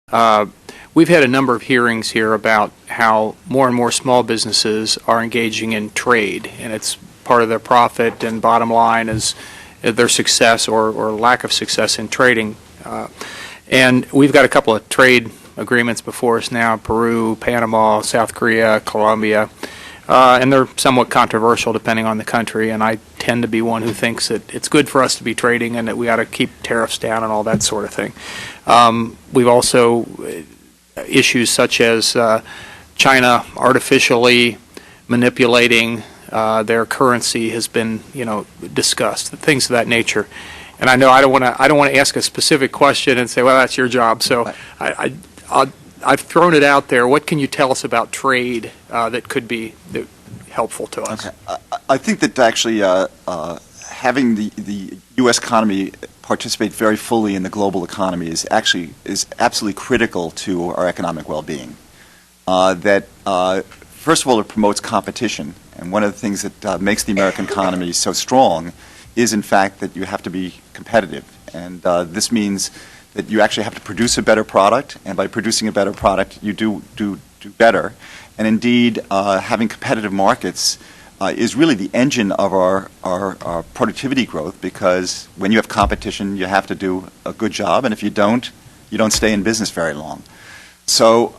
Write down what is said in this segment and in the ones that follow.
We've had a number of hearings here about how more and more small businesses are engaging in trade, and it's part of their profit and bottom line is their success or lack of success in trading. And we've got a couple of trade agreements before us now: Peru, Panama, South Korea, Colombia, and they're somewhat controversial depending on the country. And I tend to be one who thinks that it's good for us to be trading and that we ought to keep tariffs down and all that sort of thing. We've also issues such as China artificially manipulating their currency has been, discussed. Things of that nature. And I know I don't want to ask a specific question and say, well, that's your job. So I've thrown it out there. What can you tell us about trade that could be helpful to us? Okay. I think that actually having the U.S. economy participate very fully in the global economy is absolutely critical to our economic well-being. First of all, it promotes competition, and one of the things that makes the American economy so strong is, in fact, that you have to be competitive, and this means that you actually have to produce a better product, and by producing a better product, you do better. And indeed, having competitive markets is really the engine of our productivity growth, because when you have competition, you have to do a good job, and if you don't stay in business very long. So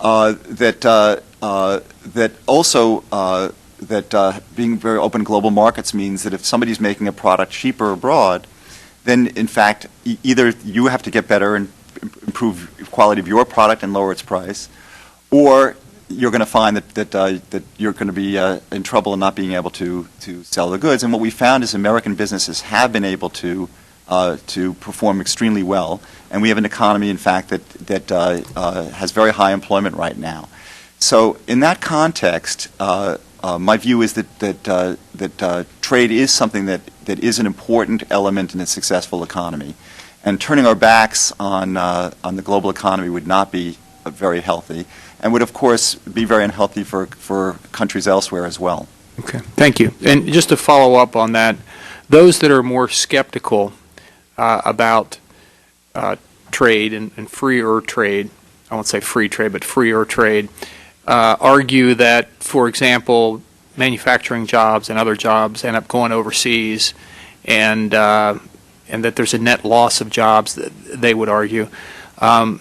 being very open global markets means that if somebody's making a product cheaper abroad, then in fact either you have to get better and improve the quality of your product and lower its price, or you're going to find that you're going to be in trouble and not being able to sell the goods. And what we found is American businesses have been able to perform extremely well, and we have an economy, in fact, that has very high employment right now. So in that context, my view is that trade is something that is an important element in a successful economy, and turning our backs on the global economy would not be very healthy, and would, of course, be very unhealthy for countries elsewhere as well. Okay, thank you. And just to follow up on that, those that are more skeptical about trade and freer trade, I won't say free trade, but freer trade, argue that, for example, manufacturing jobs and other jobs end up going overseas, and that there's a net loss of jobs, that they would argue.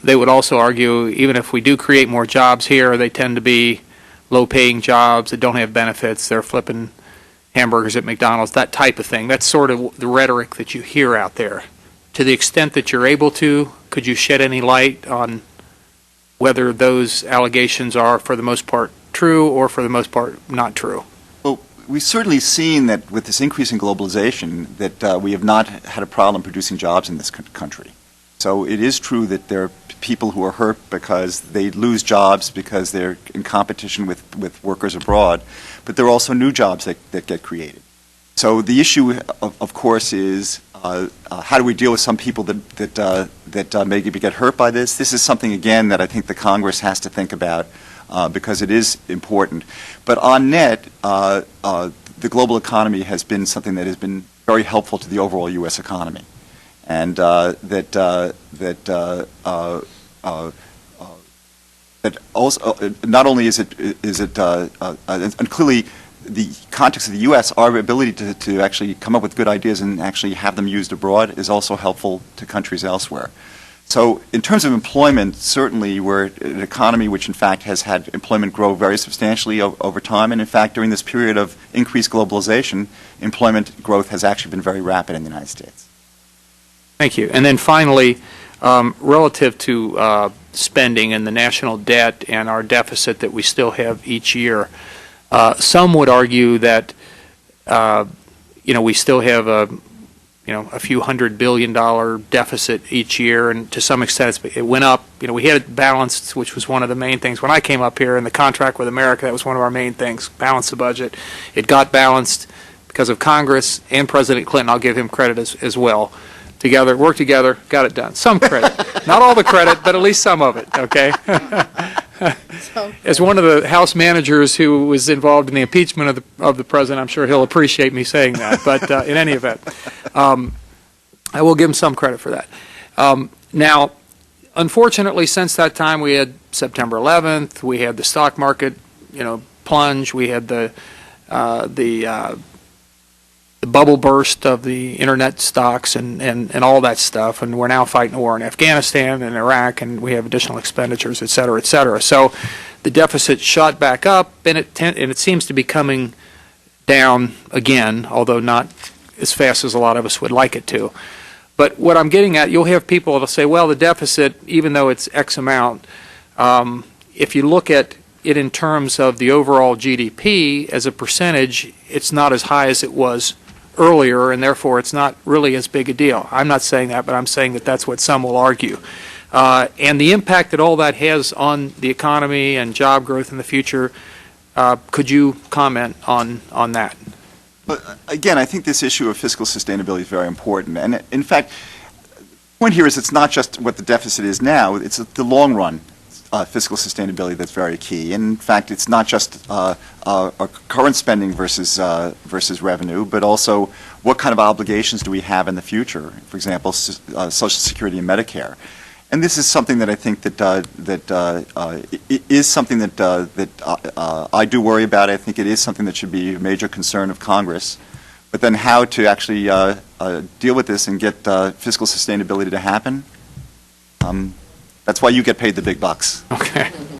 They would also argue, even if we do create more jobs here, they tend to be low-paying jobs that don't have benefits. They're flipping hamburgers at McDonald's, that type of thing. That's sort of the rhetoric that you hear out there. To the extent that you're able to, could you shed any light on whether those allegations are, for the most part, true or, for the most part, not true? Well, we've certainly seen that with this increase in globalization that we have not had a problem producing jobs in this country. So it is true that there are people who are hurt because they lose jobs because they're in competition with workers abroad, but there are also new jobs that get created. So the issue, of course, is how do we deal with some people that maybe get hurt by this? This is something, again, that I think the Congress has to think about because it is important. But on net, the global economy has been something that has been very helpful to the overall U.S. economy. And that also not only is it and clearly the context of the U.S., our ability to actually come up with good ideas and actually have them used abroad is also helpful to countries elsewhere. So in terms of employment, certainly we're an economy which in fact has had employment grow very substantially over time, and in fact during this period of increased globalization, employment growth has actually been very rapid in the United States. Thank you. And then finally, relative to spending and the national debt and our deficit that we still have each year, some would argue that we still have a few $100 billion deficit each year, and to some extent it went up. We had it balanced, which was one of the main things when I came up here in the contract with America. That was one of our main things: balance the budget. It got balanced because of Congress and President Clinton. I'll give him credit as well. Worked together, got it done. Some credit. Not all the credit, but at least some of it, okay? As one of the House managers who was involved in the impeachment of the President, I'm sure he'll appreciate me saying that. But in any event, I will give him some credit for that. Now, unfortunately, since that time, we had September 11th, we had the stock market, plunge, we had the bubble burst of the internet stocks and all that stuff, and we're now fighting a war in Afghanistan and Iraq, and we have additional expenditures, et cetera, et cetera. So the deficit shot back up, and it seems to be coming down again, although not as fast as a lot of us would like it to. But what I'm getting at, you'll have people that'll say, well, the deficit, even though it's X amount, if you look at it in terms of the overall GDP as a percentage, it's not as high as it was earlier, and therefore it's not really as big a deal. I'm not saying that, but I'm saying that that's what some will argue. And the impact that all that has on the economy and job growth in the future, could you comment on that? But again, I think this issue of fiscal sustainability is very important. And in fact, the point here is it's not just what the deficit is now, it's the long run fiscal sustainability that's very key. And in fact, it's not just our current spending versus revenue, but also what kind of obligations do we have in the future? For example, Social Security and Medicare. And this is something that I think is something that I do worry about. I think it is something that should be a major concern of Congress. But then how to actually deal with this and get fiscal sustainability to happen, that's why you get paid the big bucks. Okay.